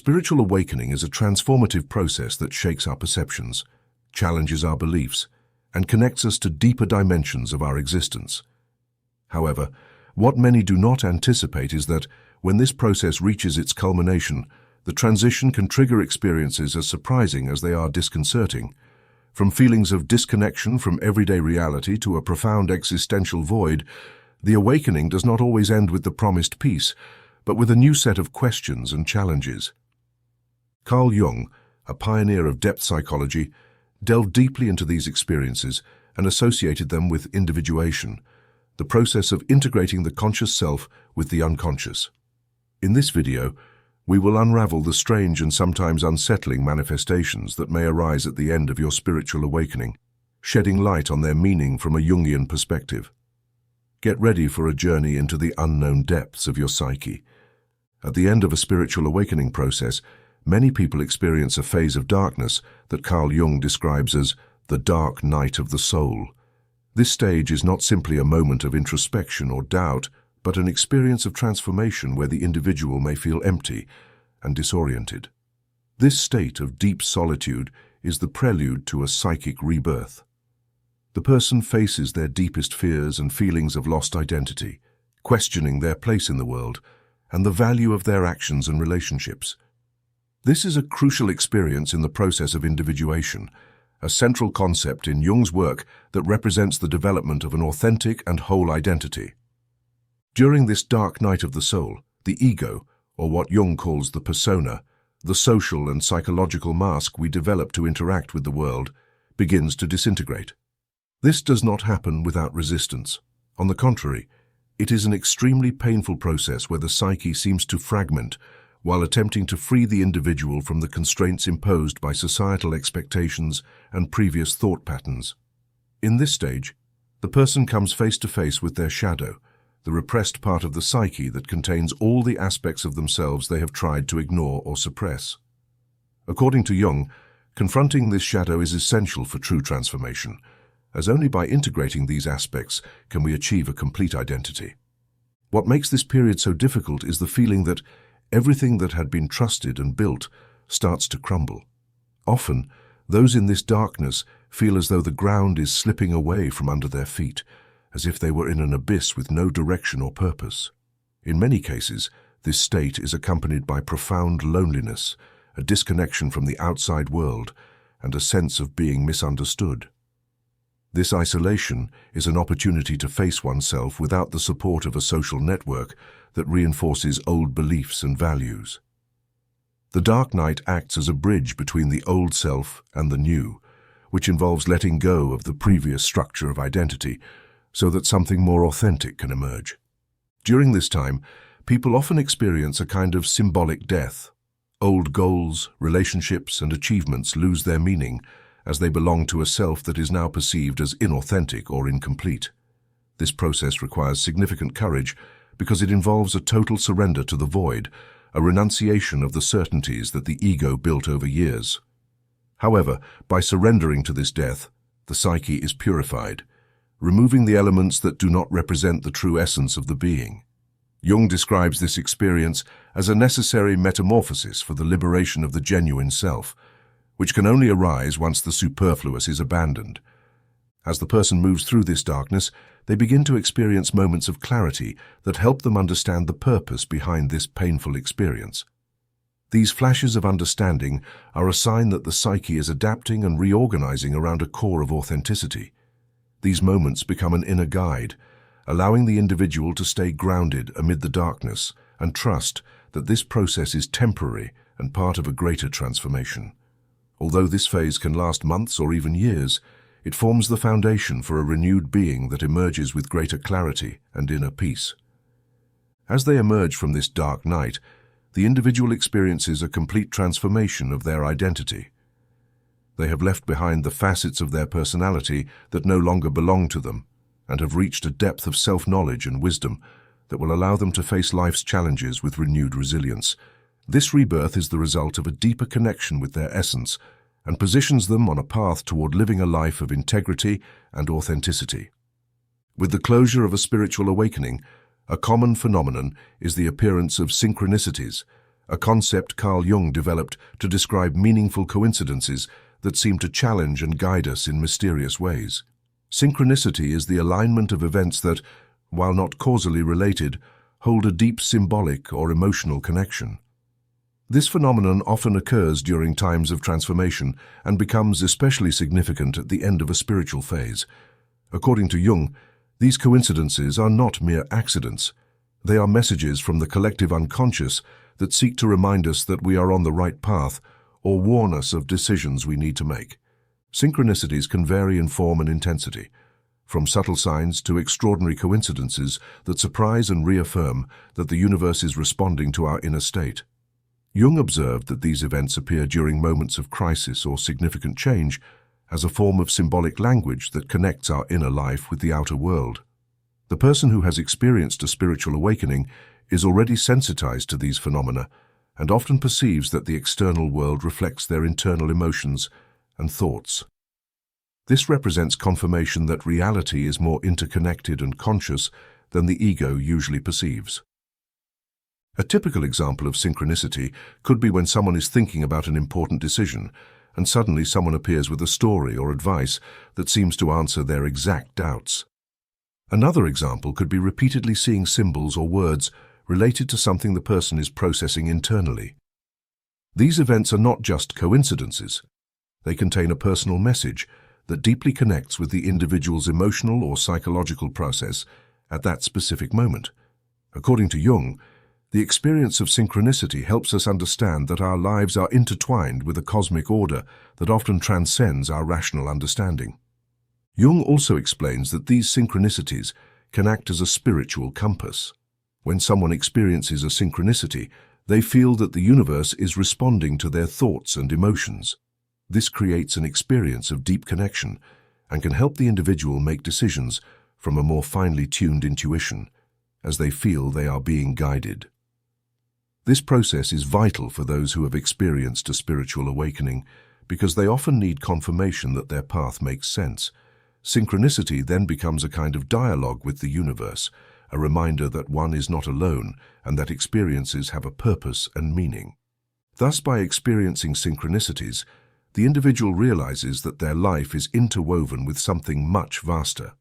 Spiritual awakening is a transformative process that shakes our perceptions, challenges our beliefs, and connects us to deeper dimensions of our existence. However, what many do not anticipate is that, when this process reaches its culmination, the transition can trigger experiences as surprising as they are disconcerting. From feelings of disconnection from everyday reality to a profound existential void, the awakening does not always end with the promised peace, but with a new set of questions and challenges. Carl Jung, a pioneer of depth psychology, delved deeply into these experiences and associated them with individuation, the process of integrating the conscious self with the unconscious. In this video, we will unravel the strange and sometimes unsettling manifestations that may arise at the end of your spiritual awakening, shedding light on their meaning from a Jungian perspective. Get ready for a journey into the unknown depths of your psyche. At the end of a spiritual awakening process, many people experience a phase of darkness that Carl Jung describes as the dark night of the soul. This stage is not simply a moment of introspection or doubt, but an experience of transformation where the individual may feel empty and disoriented. This state of deep solitude is the prelude to a psychic rebirth. The person faces their deepest fears and feelings of lost identity, questioning their place in the world and the value of their actions and relationships. This is a crucial experience in the process of individuation, a central concept in Jung's work that represents the development of an authentic and whole identity. During this dark night of the soul, the ego, or what Jung calls the persona, the social and psychological mask we develop to interact with the world, begins to disintegrate. This does not happen without resistance. On the contrary, it is an extremely painful process where the psyche seems to fragment while attempting to free the individual from the constraints imposed by societal expectations and previous thought patterns. In this stage, the person comes face to face with their shadow, the repressed part of the psyche that contains all the aspects of themselves they have tried to ignore or suppress. According to Jung, confronting this shadow is essential for true transformation, as only by integrating these aspects can we achieve a complete identity. What makes this period so difficult is the feeling that everything that had been trusted and built starts to crumble. Often, those in this darkness feel as though the ground is slipping away from under their feet, as if they were in an abyss with no direction or purpose. In many cases, this state is accompanied by profound loneliness, a disconnection from the outside world, and a sense of being misunderstood. This isolation is an opportunity to face oneself without the support of a social network that reinforces old beliefs and values. The dark night acts as a bridge between the old self and the new, which involves letting go of the previous structure of identity so that something more authentic can emerge. During this time, people often experience a kind of symbolic death. Old goals, relationships, and achievements lose their meaning as they belong to a self that is now perceived as inauthentic or incomplete. This process requires significant courage because it involves a total surrender to the void, a renunciation of the certainties that the ego built over years. However, by surrendering to this death, the psyche is purified, removing the elements that do not represent the true essence of the being. Jung describes this experience as a necessary metamorphosis for the liberation of the genuine self, which can only arise once the superfluous is abandoned. As the person moves through this darkness, they begin to experience moments of clarity that help them understand the purpose behind this painful experience. These flashes of understanding are a sign that the psyche is adapting and reorganizing around a core of authenticity. These moments become an inner guide, allowing the individual to stay grounded amid the darkness and trust that this process is temporary and part of a greater transformation. Although this phase can last months or even years, it forms the foundation for a renewed being that emerges with greater clarity and inner peace. As they emerge from this dark night, the individual experiences a complete transformation of their identity. They have left behind the facets of their personality that no longer belong to them, and have reached a depth of self-knowledge and wisdom that will allow them to face life's challenges with renewed resilience. This rebirth is the result of a deeper connection with their essence and positions them on a path toward living a life of integrity and authenticity. With the closure of a spiritual awakening, a common phenomenon is the appearance of synchronicities, a concept Carl Jung developed to describe meaningful coincidences that seem to challenge and guide us in mysterious ways. Synchronicity is the alignment of events that, while not causally related, hold a deep symbolic or emotional connection. This phenomenon often occurs during times of transformation and becomes especially significant at the end of a spiritual phase. According to Jung, these coincidences are not mere accidents. They are messages from the collective unconscious that seek to remind us that we are on the right path or warn us of decisions we need to make. Synchronicities can vary in form and intensity, from subtle signs to extraordinary coincidences that surprise and reaffirm that the universe is responding to our inner state. Jung observed that these events appear during moments of crisis or significant change as a form of symbolic language that connects our inner life with the outer world. The person who has experienced a spiritual awakening is already sensitized to these phenomena and often perceives that the external world reflects their internal emotions and thoughts. This represents confirmation that reality is more interconnected and conscious than the ego usually perceives. A typical example of synchronicity could be when someone is thinking about an important decision, and suddenly someone appears with a story or advice that seems to answer their exact doubts. Another example could be repeatedly seeing symbols or words related to something the person is processing internally. These events are not just coincidences. They contain a personal message that deeply connects with the individual's emotional or psychological process at that specific moment. According to Jung, the experience of synchronicity helps us understand that our lives are intertwined with a cosmic order that often transcends our rational understanding. Jung also explains that these synchronicities can act as a spiritual compass. When someone experiences a synchronicity, they feel that the universe is responding to their thoughts and emotions. This creates an experience of deep connection and can help the individual make decisions from a more finely tuned intuition, as they feel they are being guided. This process is vital for those who have experienced a spiritual awakening because they often need confirmation that their path makes sense. Synchronicity then becomes a kind of dialogue with the universe, a reminder that one is not alone and that experiences have a purpose and meaning. Thus, by experiencing synchronicities, the individual realizes that their life is interwoven with something much vaster.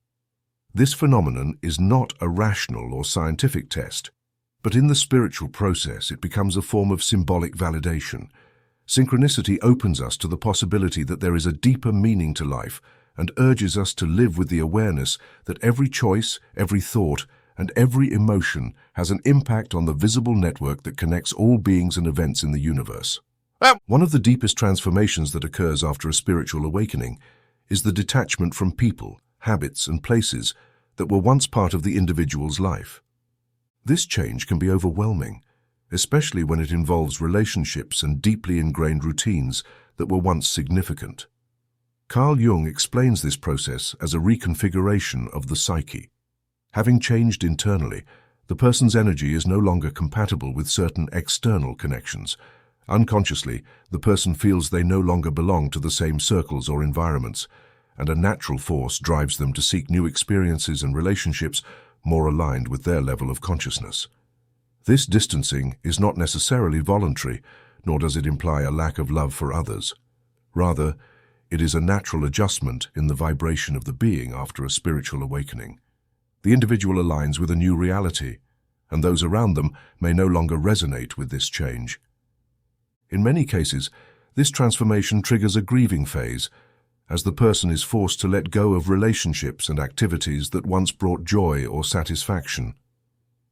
This phenomenon is not a rational or scientific test, but in the spiritual process it becomes a form of symbolic validation. Synchronicity opens us to the possibility that there is a deeper meaning to life and urges us to live with the awareness that every choice, every thought, and every emotion has an impact on the visible network that connects all beings and events in the universe. One of the deepest transformations that occurs after a spiritual awakening is the detachment from people, habits, and places that were once part of the individual's life. This change can be overwhelming, especially when it involves relationships and deeply ingrained routines that were once significant. Carl Jung explains this process as a reconfiguration of the psyche. Having changed internally, the person's energy is no longer compatible with certain external connections. Unconsciously, the person feels they no longer belong to the same circles or environments, and a natural force drives them to seek new experiences and relationships more aligned with their level of consciousness. This distancing is not necessarily voluntary, nor does it imply a lack of love for others. Rather, it is a natural adjustment in the vibration of the being after a spiritual awakening. The individual aligns with a new reality, and those around them may no longer resonate with this change. In many cases, this transformation triggers a grieving phase, as the person is forced to let go of relationships and activities that once brought joy or satisfaction.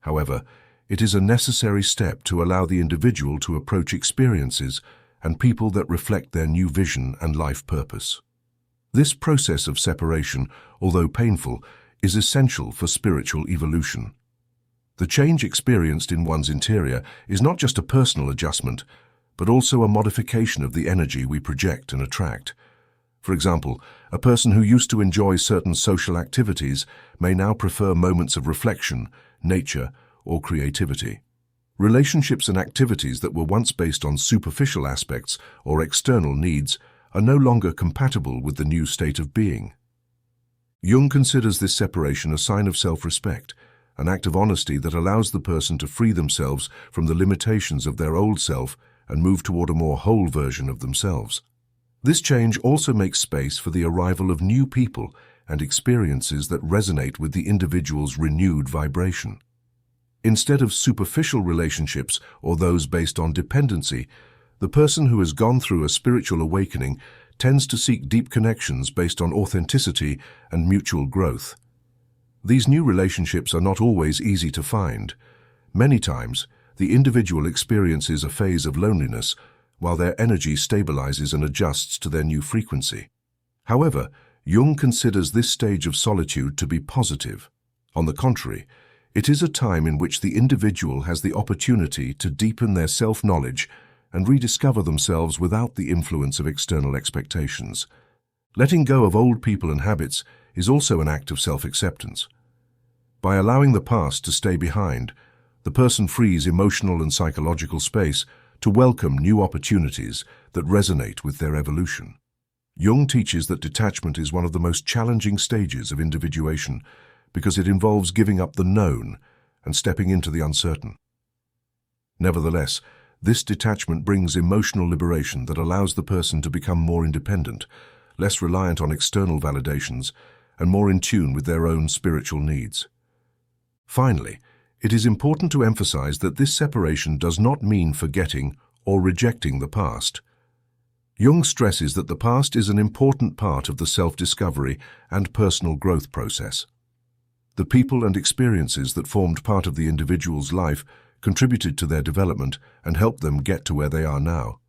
However, it is a necessary step to allow the individual to approach experiences and people that reflect their new vision and life purpose. This process of separation, although painful, is essential for spiritual evolution. The change experienced in one's interior is not just a personal adjustment, but also a modification of the energy we project and attract. For example, a person who used to enjoy certain social activities may now prefer moments of reflection, nature, or creativity. Relationships and activities that were once based on superficial aspects or external needs are no longer compatible with the new state of being. Jung considers this separation a sign of self-respect, an act of honesty that allows the person to free themselves from the limitations of their old self and move toward a more whole version of themselves. This change also makes space for the arrival of new people and experiences that resonate with the individual's renewed vibration. Instead of superficial relationships or those based on dependency, the person who has gone through a spiritual awakening tends to seek deep connections based on authenticity and mutual growth. These new relationships are not always easy to find. Many times, the individual experiences a phase of loneliness while their energy stabilizes and adjusts to their new frequency. However, Jung considers this stage of solitude to be positive. On the contrary, it is a time in which the individual has the opportunity to deepen their self-knowledge and rediscover themselves without the influence of external expectations. Letting go of old people and habits is also an act of self-acceptance. By allowing the past to stay behind, the person frees emotional and psychological space to welcome new opportunities that resonate with their evolution. Jung teaches that detachment is one of the most challenging stages of individuation because it involves giving up the known and stepping into the uncertain. Nevertheless, this detachment brings emotional liberation that allows the person to become more independent, less reliant on external validations, and more in tune with their own spiritual needs. Finally, it is important to emphasize that this separation does not mean forgetting or rejecting the past. Jung stresses that the past is an important part of the self-discovery and personal growth process. The people and experiences that formed part of the individual's life contributed to their development and helped them get to where they are now.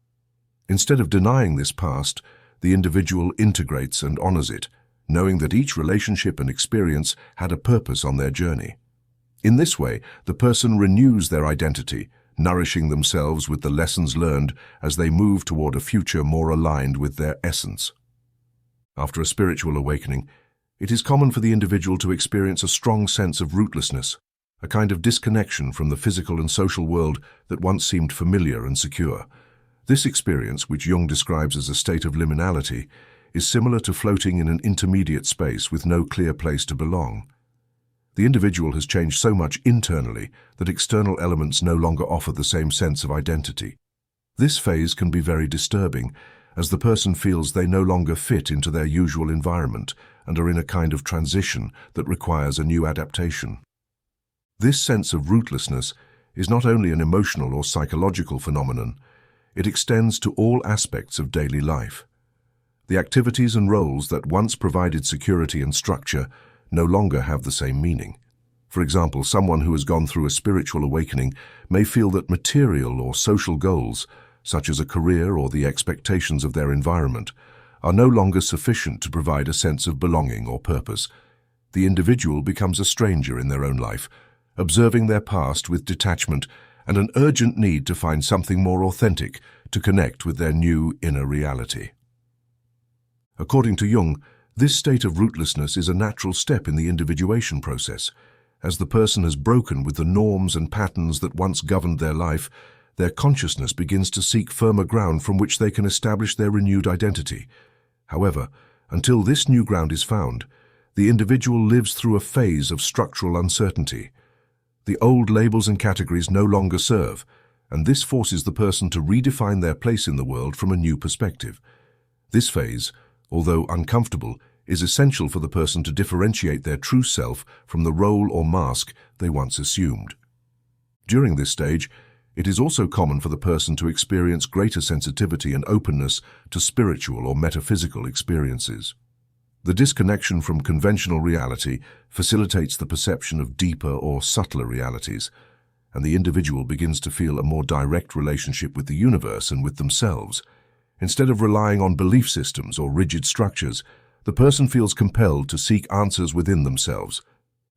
Instead of denying this past, the individual integrates and honors it, knowing that each relationship and experience had a purpose on their journey. In this way, the person renews their identity, nourishing themselves with the lessons learned as they move toward a future more aligned with their essence. After a spiritual awakening, it is common for the individual to experience a strong sense of rootlessness, a kind of disconnection from the physical and social world that once seemed familiar and secure. This experience, which Jung describes as a state of liminality, is similar to floating in an intermediate space with no clear place to belong. The individual has changed so much internally that external elements no longer offer the same sense of identity. This phase can be very disturbing, as the person feels they no longer fit into their usual environment and are in a kind of transition that requires a new adaptation. This sense of rootlessness is not only an emotional or psychological phenomenon, it extends to all aspects of daily life. The activities and roles that once provided security and structure no longer have the same meaning. For example, someone who has gone through a spiritual awakening may feel that material or social goals, such as a career or the expectations of their environment, are no longer sufficient to provide a sense of belonging or purpose. The individual becomes a stranger in their own life, observing their past with detachment and an urgent need to find something more authentic to connect with their new inner reality. According to Jung, this state of rootlessness is a natural step in the individuation process. As the person has broken with the norms and patterns that once governed their life, their consciousness begins to seek firmer ground from which they can establish their renewed identity. However, until this new ground is found, the individual lives through a phase of structural uncertainty. The old labels and categories no longer serve, and this forces the person to redefine their place in the world from a new perspective. This phase, although uncomfortable, is essential for the person to differentiate their true self from the role or mask they once assumed. During this stage, it is also common for the person to experience greater sensitivity and openness to spiritual or metaphysical experiences. The disconnection from conventional reality facilitates the perception of deeper or subtler realities, and the individual begins to feel a more direct relationship with the universe and with themselves. Instead of relying on belief systems or rigid structures, the person feels compelled to seek answers within themselves.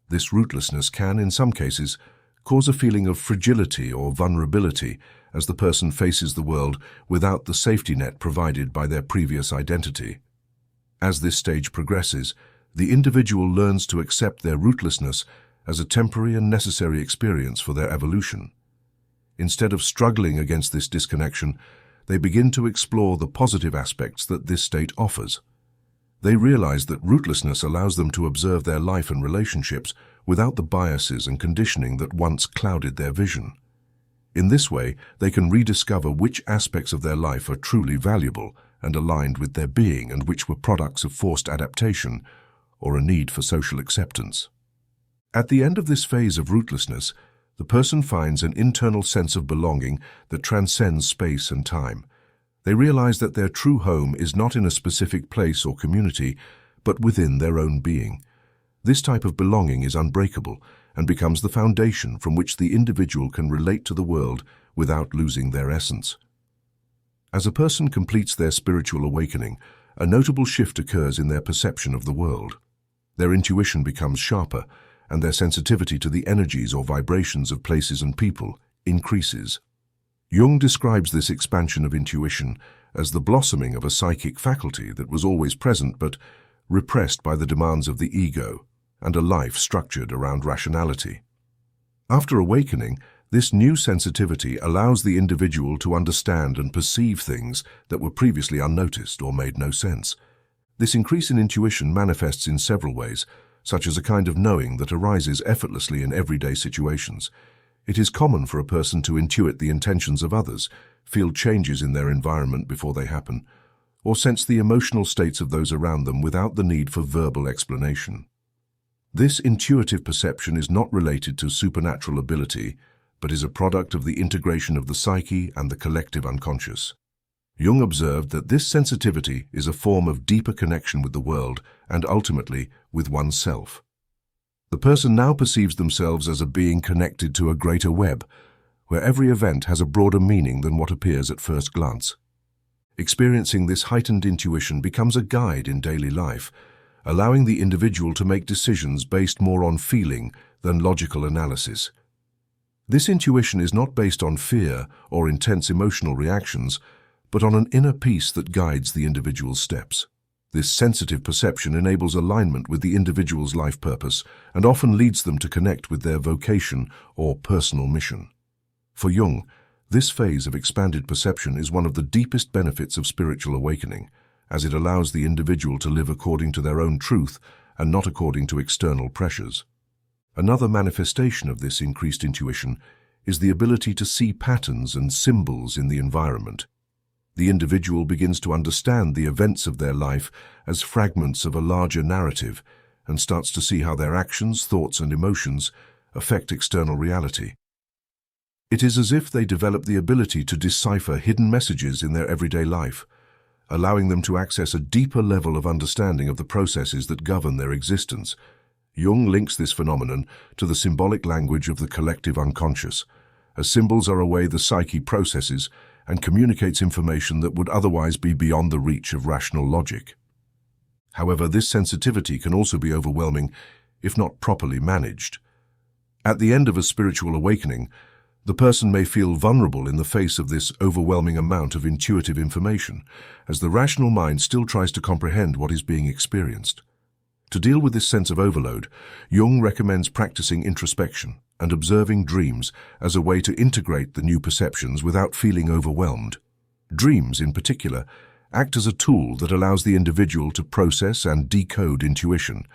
This rootlessness can, in some cases, cause a feeling of fragility or vulnerability as the person faces the world without the safety net provided by their previous identity. As this stage progresses, the individual learns to accept their rootlessness as a temporary and necessary experience for their evolution. Instead of struggling against this disconnection, they begin to explore the positive aspects that this state offers. They realize that rootlessness allows them to observe their life and relationships without the biases and conditioning that once clouded their vision. In this way, they can rediscover which aspects of their life are truly valuable and aligned with their being and which were products of forced adaptation or a need for social acceptance. At the end of this phase of rootlessness, the person finds an internal sense of belonging that transcends space and time. They realize that their true home is not in a specific place or community, but within their own being. This type of belonging is unbreakable and becomes the foundation from which the individual can relate to the world without losing their essence. As a person completes their spiritual awakening, a notable shift occurs in their perception of the world. Their intuition becomes sharper, and their sensitivity to the energies or vibrations of places and people increases. Jung describes this expansion of intuition as the blossoming of a psychic faculty that was always present but repressed by the demands of the ego and a life structured around rationality. After awakening, this new sensitivity allows the individual to understand and perceive things that were previously unnoticed or made no sense. This increase in intuition manifests in several ways, such as a kind of knowing that arises effortlessly in everyday situations. It is common for a person to intuit the intentions of others, feel changes in their environment before they happen, or sense the emotional states of those around them without the need for verbal explanation. This intuitive perception is not related to supernatural ability, but is a product of the integration of the psyche and the collective unconscious. Jung observed that this sensitivity is a form of deeper connection with the world and ultimately with oneself. The person now perceives themselves as a being connected to a greater web, where every event has a broader meaning than what appears at first glance. Experiencing this heightened intuition becomes a guide in daily life, allowing the individual to make decisions based more on feeling than logical analysis. This intuition is not based on fear or intense emotional reactions, but on an inner peace that guides the individual's steps. This sensitive perception enables alignment with the individual's life purpose and often leads them to connect with their vocation or personal mission. For Jung, this phase of expanded perception is one of the deepest benefits of spiritual awakening, as it allows the individual to live according to their own truth and not according to external pressures. Another manifestation of this increased intuition is the ability to see patterns and symbols in the environment. The individual begins to understand the events of their life as fragments of a larger narrative and starts to see how their actions, thoughts, and emotions affect external reality. It is as if they develop the ability to decipher hidden messages in their everyday life, allowing them to access a deeper level of understanding of the processes that govern their existence. Jung links this phenomenon to the symbolic language of the collective unconscious, as symbols are a way the psyche processes and communicates information that would otherwise be beyond the reach of rational logic. However, this sensitivity can also be overwhelming if not properly managed. At the end of a spiritual awakening, the person may feel vulnerable in the face of this overwhelming amount of intuitive information, as the rational mind still tries to comprehend what is being experienced. To deal with this sense of overload, Jung recommends practicing introspection and observing dreams as a way to integrate the new perceptions without feeling overwhelmed. Dreams, in particular, act as a tool that allows the individual to process and decode intuition,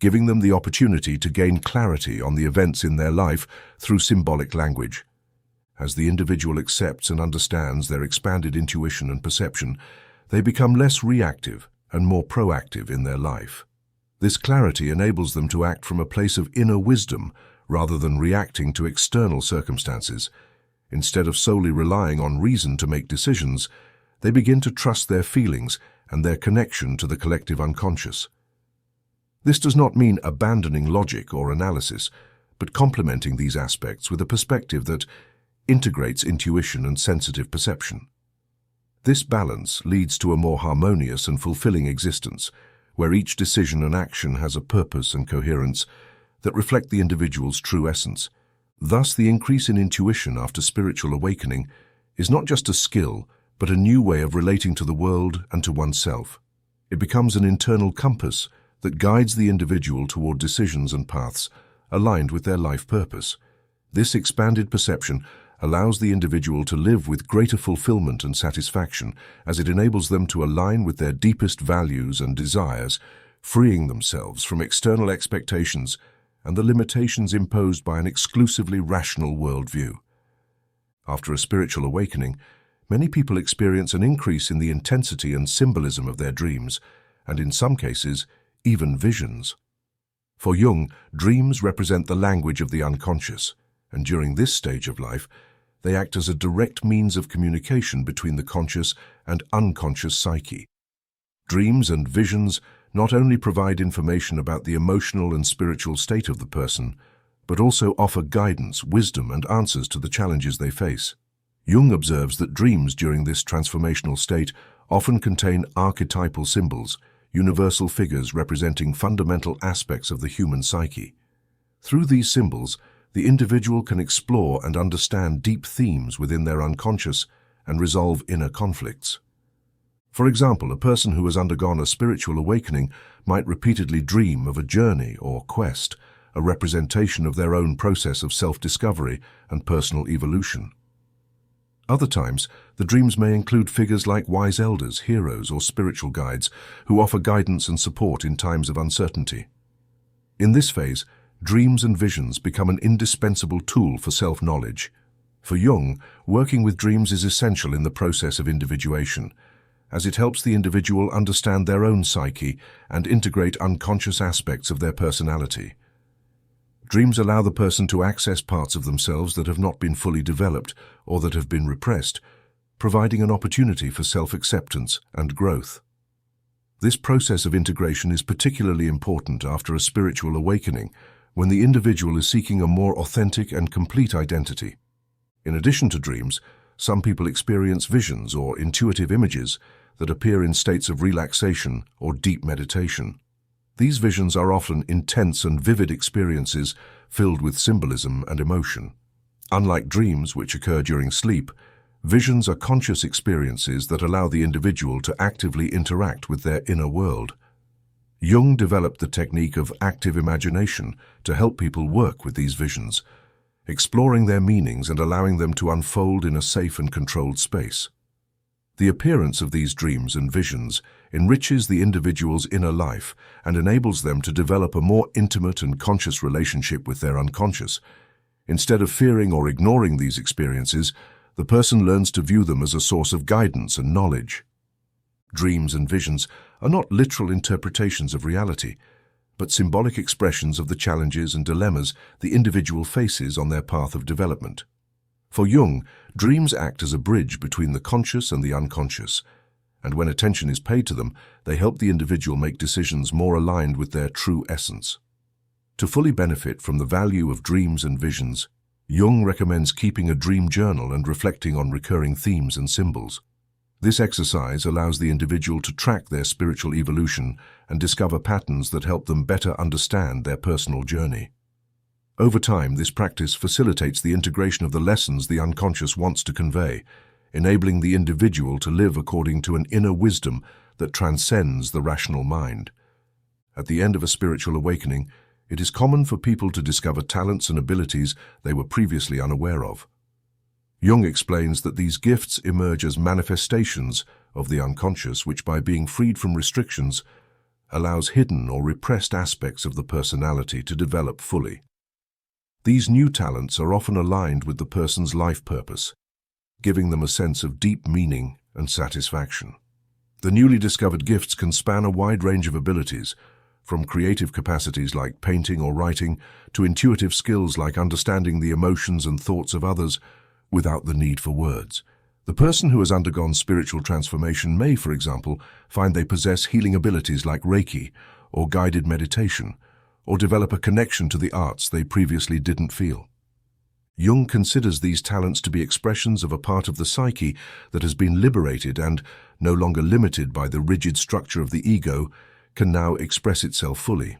giving them the opportunity to gain clarity on the events in their life through symbolic language. As the individual accepts and understands their expanded intuition and perception, they become less reactive and more proactive in their life. This clarity enables them to act from a place of inner wisdom rather than reacting to external circumstances. Instead of solely relying on reason to make decisions, they begin to trust their feelings and their connection to the collective unconscious. This does not mean abandoning logic or analysis, but complementing these aspects with a perspective that integrates intuition and sensitive perception. This balance leads to a more harmonious and fulfilling existence, where each decision and action has a purpose and coherence that reflect the individual's true essence. Thus, the increase in intuition after spiritual awakening is not just a skill, but a new way of relating to the world and to oneself. It becomes an internal compass that guides the individual toward decisions and paths aligned with their life purpose. This expanded perception allows the individual to live with greater fulfillment and satisfaction as it enables them to align with their deepest values and desires, freeing themselves from external expectations and the limitations imposed by an exclusively rational worldview. After a spiritual awakening, many people experience an increase in the intensity and symbolism of their dreams, and in some cases, even visions. For Jung, dreams represent the language of the unconscious, and during this stage of life, they act as a direct means of communication between the conscious and unconscious psyche. Dreams and visions not only provide information about the emotional and spiritual state of the person, but also offer guidance, wisdom, and answers to the challenges they face. Jung observes that dreams during this transformational state often contain archetypal symbols, universal figures representing fundamental aspects of the human psyche. Through these symbols, the individual can explore and understand deep themes within their unconscious and resolve inner conflicts. For example, a person who has undergone a spiritual awakening might repeatedly dream of a journey or quest, a representation of their own process of self-discovery and personal evolution. Other times, the dreams may include figures like wise elders, heroes, or spiritual guides who offer guidance and support in times of uncertainty. In this phase, dreams and visions become an indispensable tool for self-knowledge. For Jung, working with dreams is essential in the process of individuation, as it helps the individual understand their own psyche and integrate unconscious aspects of their personality. Dreams allow the person to access parts of themselves that have not been fully developed or that have been repressed, providing an opportunity for self-acceptance and growth. This process of integration is particularly important after a spiritual awakening, when the individual is seeking a more authentic and complete identity. In addition to dreams, some people experience visions or intuitive images that appear in states of relaxation or deep meditation. These visions are often intense and vivid experiences filled with symbolism and emotion. Unlike dreams, which occur during sleep, visions are conscious experiences that allow the individual to actively interact with their inner world. Jung developed the technique of active imagination to help people work with these visions, exploring their meanings and allowing them to unfold in a safe and controlled space. The appearance of these dreams and visions enriches the individual's inner life and enables them to develop a more intimate and conscious relationship with their unconscious. Instead of fearing or ignoring these experiences, the person learns to view them as a source of guidance and knowledge. Dreams and visions are not literal interpretations of reality, but symbolic expressions of the challenges and dilemmas the individual faces on their path of development. For Jung, dreams act as a bridge between the conscious and the unconscious, and when attention is paid to them, they help the individual make decisions more aligned with their true essence. To fully benefit from the value of dreams and visions, Jung recommends keeping a dream journal and reflecting on recurring themes and symbols. This exercise allows the individual to track their spiritual evolution and discover patterns that help them better understand their personal journey. Over time, this practice facilitates the integration of the lessons the unconscious wants to convey, enabling the individual to live according to an inner wisdom that transcends the rational mind. At the end of a spiritual awakening, it is common for people to discover talents and abilities they were previously unaware of. Jung explains that these gifts emerge as manifestations of the unconscious, which, by being freed from restrictions, allows hidden or repressed aspects of the personality to develop fully. These new talents are often aligned with the person's life purpose, giving them a sense of deep meaning and satisfaction. The newly discovered gifts can span a wide range of abilities, from creative capacities like painting or writing to intuitive skills like understanding the emotions and thoughts of others without the need for words. The person who has undergone spiritual transformation may, for example, find they possess healing abilities like Reiki or guided meditation, or develop a connection to the arts they previously didn't feel. Jung considers these talents to be expressions of a part of the psyche that has been liberated and, no longer limited by the rigid structure of the ego, can now express itself fully.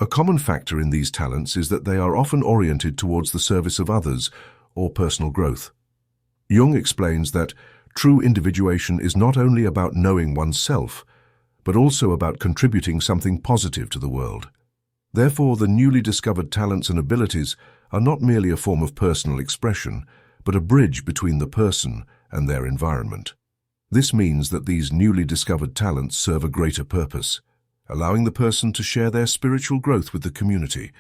A common factor in these talents is that they are often oriented towards the service of others or personal growth. Jung explains that true individuation is not only about knowing oneself, but also about contributing something positive to the world. Therefore, the newly discovered talents and abilities are not merely a form of personal expression, but a bridge between the person and their environment. This means that these newly discovered talents serve a greater purpose, allowing the person to share their spiritual growth with the community,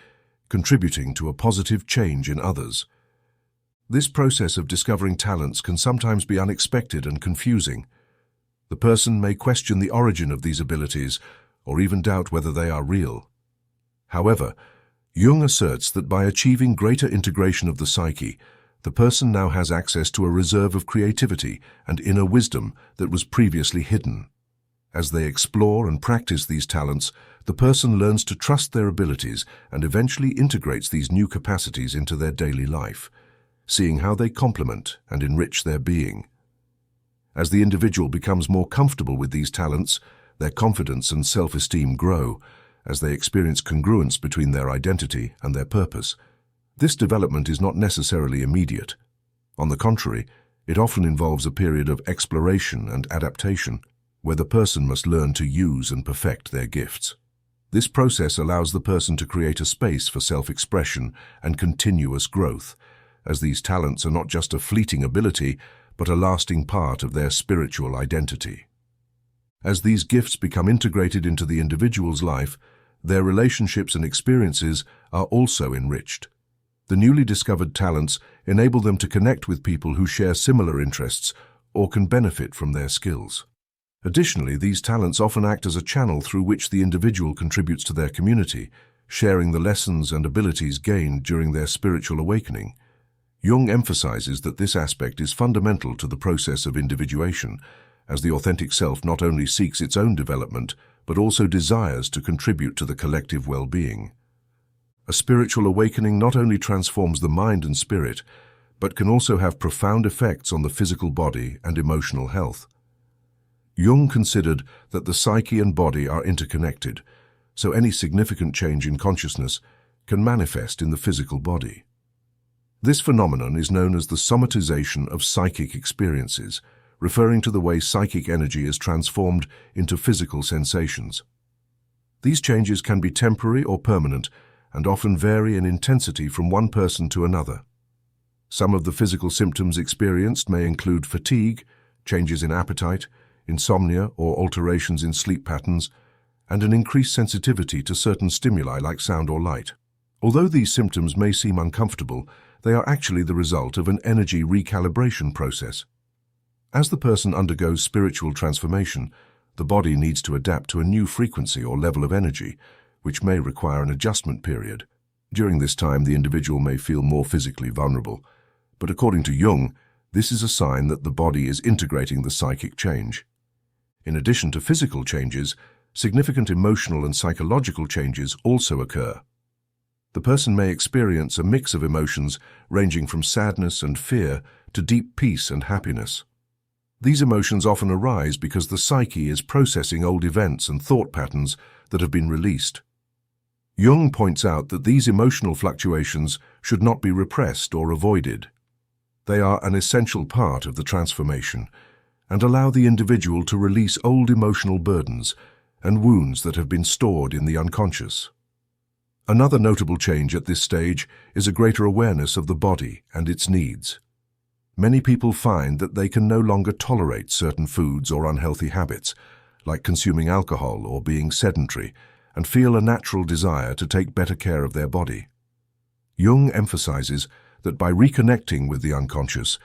contributing to a positive change in others. This process of discovering talents can sometimes be unexpected and confusing. The person may question the origin of these abilities or even doubt whether they are real. However, Jung asserts that by achieving greater integration of the psyche, the person now has access to a reserve of creativity and inner wisdom that was previously hidden. As they explore and practice these talents, the person learns to trust their abilities and eventually integrates these new capacities into their daily life, seeing how they complement and enrich their being. As the individual becomes more comfortable with these talents, their confidence and self-esteem grow as they experience congruence between their identity and their purpose. This development is not necessarily immediate. On the contrary, it often involves a period of exploration and adaptation, where the person must learn to use and perfect their gifts. This process allows the person to create a space for self-expression and continuous growth, as these talents are not just a fleeting ability, but a lasting part of their spiritual identity. As these gifts become integrated into the individual's life, their relationships and experiences are also enriched. The newly discovered talents enable them to connect with people who share similar interests or can benefit from their skills. Additionally, these talents often act as a channel through which the individual contributes to their community, sharing the lessons and abilities gained during their spiritual awakening. Jung emphasizes that this aspect is fundamental to the process of individuation, as the authentic self not only seeks its own development, but also desires to contribute to the collective well-being. A spiritual awakening not only transforms the mind and spirit, but can also have profound effects on the physical body and emotional health. Jung considered that the psyche and body are interconnected, so any significant change in consciousness can manifest in the physical body. This phenomenon is known as the somatization of psychic experiences, referring to the way psychic energy is transformed into physical sensations. These changes can be temporary or permanent, and often vary in intensity from one person to another. Some of the physical symptoms experienced may include fatigue, changes in appetite, insomnia or alterations in sleep patterns, and an increased sensitivity to certain stimuli like sound or light. Although these symptoms may seem uncomfortable, they are actually the result of an energy recalibration process. As the person undergoes spiritual transformation, the body needs to adapt to a new frequency or level of energy, which may require an adjustment period. During this time, the individual may feel more physically vulnerable, but according to Jung, this is a sign that the body is integrating the psychic change. In addition to physical changes, significant emotional and psychological changes also occur. The person may experience a mix of emotions ranging from sadness and fear to deep peace and happiness. These emotions often arise because the psyche is processing old events and thought patterns that have been released. Jung points out that these emotional fluctuations should not be repressed or avoided. They are an essential part of the transformation and allow the individual to release old emotional burdens and wounds that have been stored in the unconscious. Another notable change at this stage is a greater awareness of the body and its needs. Many people find that they can no longer tolerate certain foods or unhealthy habits, like consuming alcohol or being sedentary, and feel a natural desire to take better care of their body. Jung emphasizes that by reconnecting with the unconscious,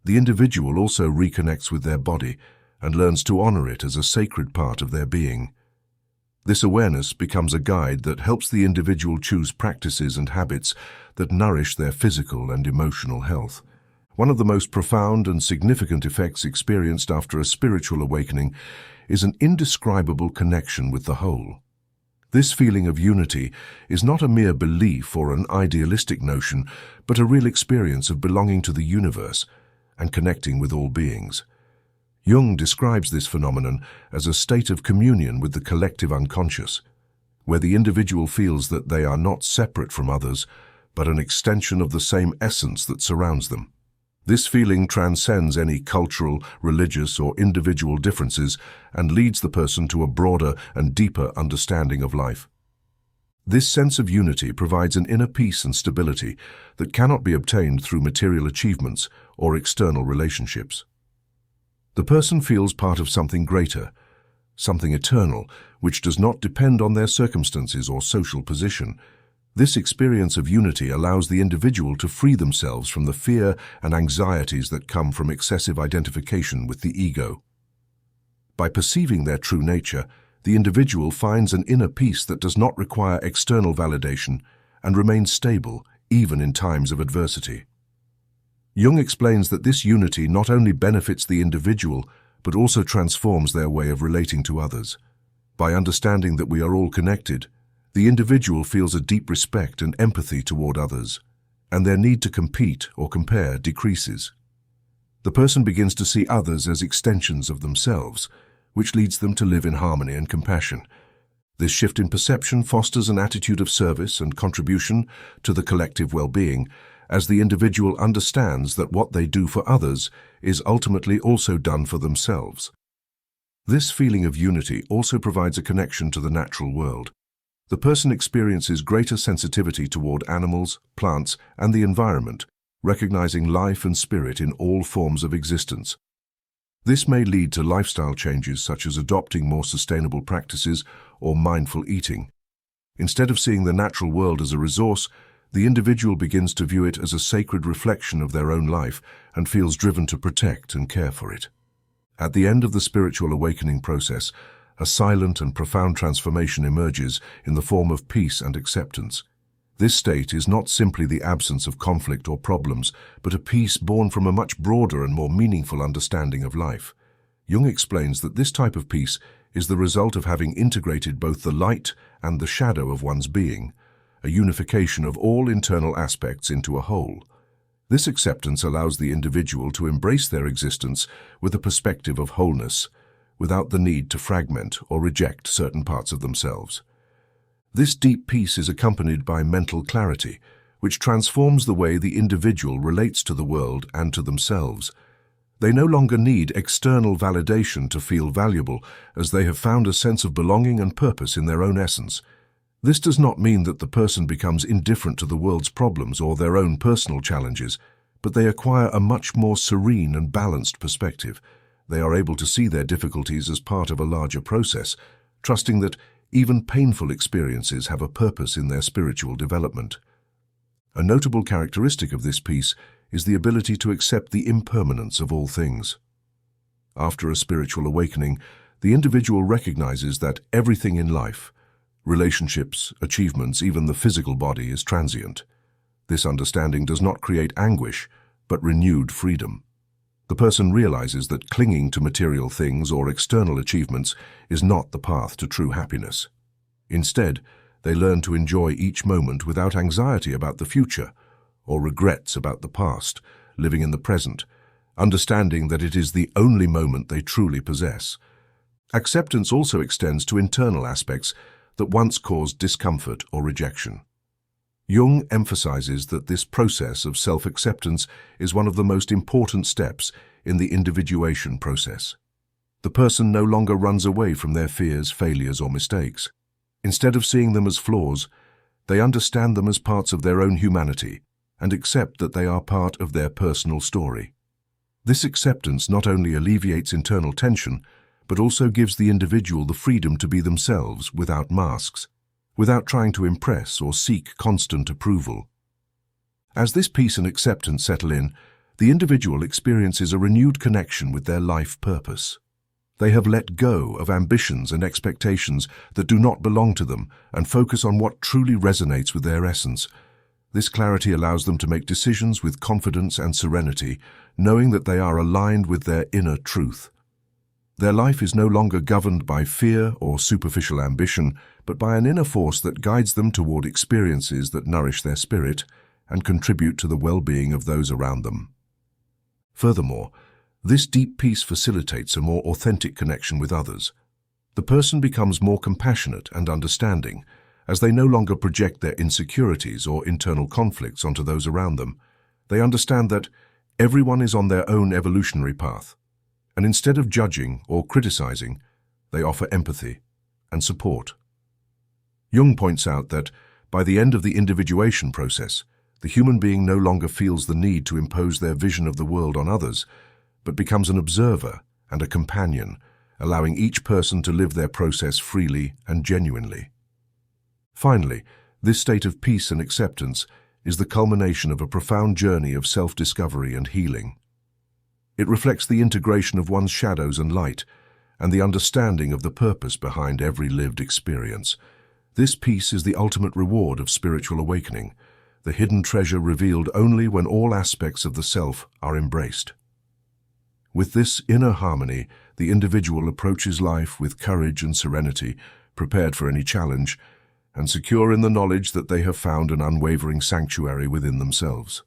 the individual also reconnects with their body and learns to honor it as a sacred part of their being. This awareness becomes a guide that helps the individual choose practices and habits that nourish their physical and emotional health. One of the most profound and significant effects experienced after a spiritual awakening is an indescribable connection with the whole. This feeling of unity is not a mere belief or an idealistic notion, but a real experience of belonging to the universe and connecting with all beings. Jung describes this phenomenon as a state of communion with the collective unconscious, where the individual feels that they are not separate from others, but an extension of the same essence that surrounds them. This feeling transcends any cultural, religious, or individual differences and leads the person to a broader and deeper understanding of life. This sense of unity provides an inner peace and stability that cannot be obtained through material achievements or external relationships. The person feels part of something greater, something eternal, which does not depend on their circumstances or social position. This experience of unity allows the individual to free themselves from the fear and anxieties that come from excessive identification with the ego. By perceiving their true nature, the individual finds an inner peace that does not require external validation and remains stable even in times of adversity. Jung explains that this unity not only benefits the individual, but also transforms their way of relating to others. By understanding that we are all connected, the individual feels a deep respect and empathy toward others, and their need to compete or compare decreases. The person begins to see others as extensions of themselves, which leads them to live in harmony and compassion. This shift in perception fosters an attitude of service and contribution to the collective well-being, as the individual understands that what they do for others is ultimately also done for themselves. This feeling of unity also provides a connection to the natural world. The person experiences greater sensitivity toward animals, plants, and the environment, recognizing life and spirit in all forms of existence. This may lead to lifestyle changes such as adopting more sustainable practices or mindful eating. Instead of seeing the natural world as a resource, the individual begins to view it as a sacred reflection of their own life and feels driven to protect and care for it. At the end of the spiritual awakening process, a silent and profound transformation emerges in the form of peace and acceptance. This state is not simply the absence of conflict or problems, but a peace born from a much broader and more meaningful understanding of life. Jung explains that this type of peace is the result of having integrated both the light and the shadow of one's being, a unification of all internal aspects into a whole. This acceptance allows the individual to embrace their existence with a perspective of wholeness, without the need to fragment or reject certain parts of themselves. This deep peace is accompanied by mental clarity, which transforms the way the individual relates to the world and to themselves. They no longer need external validation to feel valuable, as they have found a sense of belonging and purpose in their own essence. This does not mean that the person becomes indifferent to the world's problems or their own personal challenges, but they acquire a much more serene and balanced perspective. They are able to see their difficulties as part of a larger process, trusting that even painful experiences have a purpose in their spiritual development. A notable characteristic of this peace is the ability to accept the impermanence of all things. After a spiritual awakening, the individual recognizes that everything in life, relationships, achievements, even the physical body, is transient. This understanding does not create anguish, but renewed freedom. The person realizes that clinging to material things or external achievements is not the path to true happiness. Instead, they learn to enjoy each moment without anxiety about the future or regrets about the past, living in the present, understanding that it is the only moment they truly possess. Acceptance also extends to internal aspects that once caused discomfort or rejection. Jung emphasizes that this process of self-acceptance is one of the most important steps in the individuation process. The person no longer runs away from their fears, failures, or mistakes. Instead of seeing them as flaws, they understand them as parts of their own humanity and accept that they are part of their personal story. This acceptance not only alleviates internal tension, but also gives the individual the freedom to be themselves without masks, without trying to impress or seek constant approval. As this peace and acceptance settle in, the individual experiences a renewed connection with their life purpose. They have let go of ambitions and expectations that do not belong to them and focus on what truly resonates with their essence. This clarity allows them to make decisions with confidence and serenity, knowing that they are aligned with their inner truth. Their life is no longer governed by fear or superficial ambition, but by an inner force that guides them toward experiences that nourish their spirit and contribute to the well-being of those around them. Furthermore, this deep peace facilitates a more authentic connection with others. The person becomes more compassionate and understanding, as they no longer project their insecurities or internal conflicts onto those around them. They understand that everyone is on their own evolutionary path, and instead of judging or criticizing, they offer empathy and support. Jung points out that, by the end of the individuation process, the human being no longer feels the need to impose their vision of the world on others, but becomes an observer and a companion, allowing each person to live their process freely and genuinely. Finally, this state of peace and acceptance is the culmination of a profound journey of self-discovery and healing. It reflects the integration of one's shadows and light, and the understanding of the purpose behind every lived experience. This peace is the ultimate reward of spiritual awakening, the hidden treasure revealed only when all aspects of the self are embraced. With this inner harmony, the individual approaches life with courage and serenity, prepared for any challenge, and secure in the knowledge that they have found an unwavering sanctuary within themselves.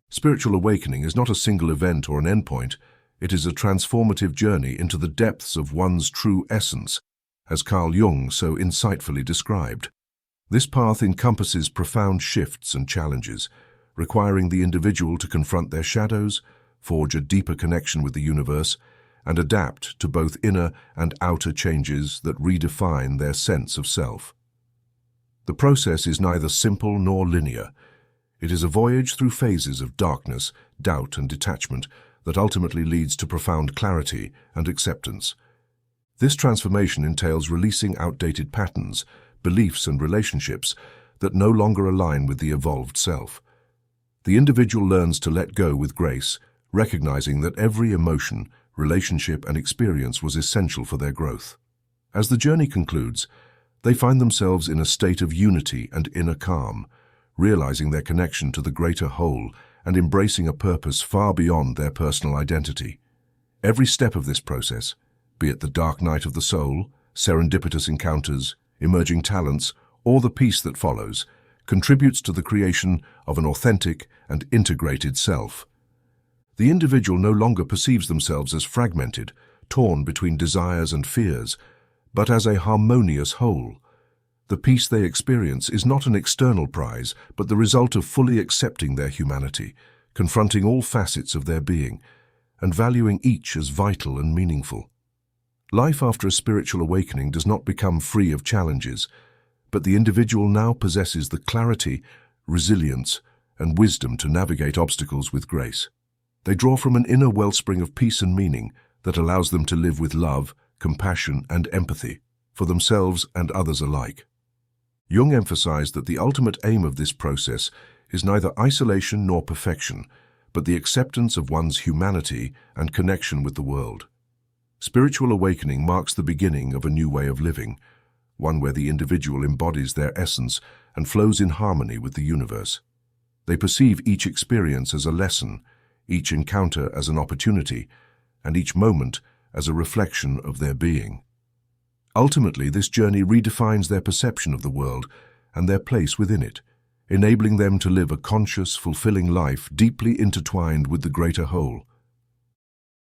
Spiritual awakening is not a single event or an endpoint. It is a transformative journey into the depths of one's true essence, as Carl Jung so insightfully described. This path encompasses profound shifts and challenges, requiring the individual to confront their shadows, forge a deeper connection with the universe, and adapt to both inner and outer changes that redefine their sense of self. The process is neither simple nor linear. It is a voyage through phases of darkness, doubt, and detachment that ultimately leads to profound clarity and acceptance. This transformation entails releasing outdated patterns, beliefs, and relationships that no longer align with the evolved self. The individual learns to let go with grace, recognizing that every emotion, relationship, and experience was essential for their growth. As the journey concludes, they find themselves in a state of unity and inner calm, realizing their connection to the greater whole and embracing a purpose far beyond their personal identity. Every step of this process, be it the dark night of the soul, serendipitous encounters, emerging talents, or the peace that follows, contributes to the creation of an authentic and integrated self. The individual no longer perceives themselves as fragmented, torn between desires and fears, but as a harmonious whole. The peace they experience is not an external prize, but the result of fully accepting their humanity, confronting all facets of their being, and valuing each as vital and meaningful. Life after a spiritual awakening does not become free of challenges, but the individual now possesses the clarity, resilience, and wisdom to navigate obstacles with grace. They draw from an inner wellspring of peace and meaning that allows them to live with love, compassion, and empathy for themselves and others alike. Jung emphasized that the ultimate aim of this process is neither isolation nor perfection, but the acceptance of one's humanity and connection with the world. Spiritual awakening marks the beginning of a new way of living, one where the individual embodies their essence and flows in harmony with the universe. They perceive each experience as a lesson, each encounter as an opportunity, and each moment as a reflection of their being. Ultimately, this journey redefines their perception of the world and their place within it, enabling them to live a conscious, fulfilling life deeply intertwined with the greater whole.